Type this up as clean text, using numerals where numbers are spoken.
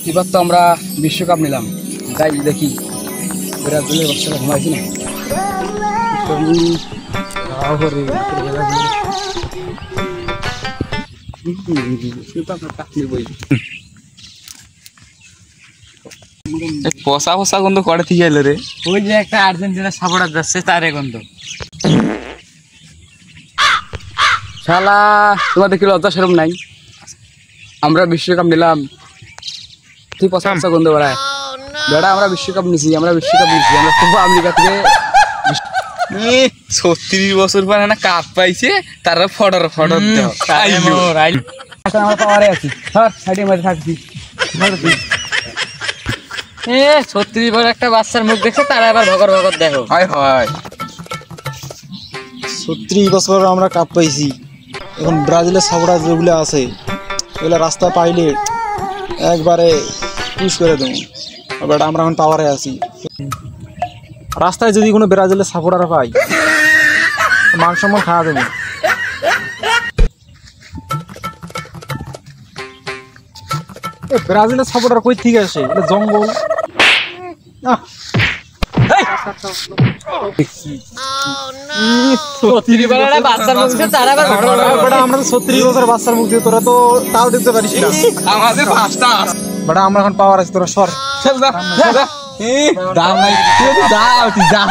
এবার তো আমরা বিশ্বকাপ নিলাম, যাই দেখি ব্রাজিলের বাচ্চারা ঘুমাইছি না। পচা পচা গন্ধ করে থেকে এলো রে। ওই যে একটা আর্জেন্টিনার সাপোর্টার যাচ্ছে তারে গন্ধ। শালা তোমাদের কি লজ্জা শরম নাই? আমরা বিশ্বকাপ নিলাম, তুই পচা পচা গন্ধ বেড়ায়। বেড়া আমরা বিশ্বকাপ নিছি, আমরা খুব আমেরিকা থেকে 36 বছর পর না কাপ পাইছে, তারা ফডর দেও আমরা পাওয়ারে আছি। ধর সাইডে মাঝে থাকছি। 36 বছর একটা বাচ্চার মুখ দেখছে, তারা আবার ভগর ভগর দেখো। হয় হয় 36 বছর আমরা কাপ পাইছি। এখন ব্রাজিলের সাপোর্টার যেগুলো আছে এগুলো রাস্তা পাইলে একবারে পুশ করে দেবো। বাট আমরা এখন পাওয়ারে আছি। রাস্তায় যদি কোনো ব্রাজিলের সাপোর্টার পাই, মান সম্মান খাওয়া দেবো। ব্রাজিলের সাপোর্টার কই থেকে আসে? এটা জঙ্গল। আমরা তো 36 বছর বাচ্চার মুখ দিয়ে, তোরা তো তাও দেখতে পারিস না। আমাদের পাঁচটা বাট আমরা এখন পাওয়ার আছি, তোরা সর। দাম নাই, যা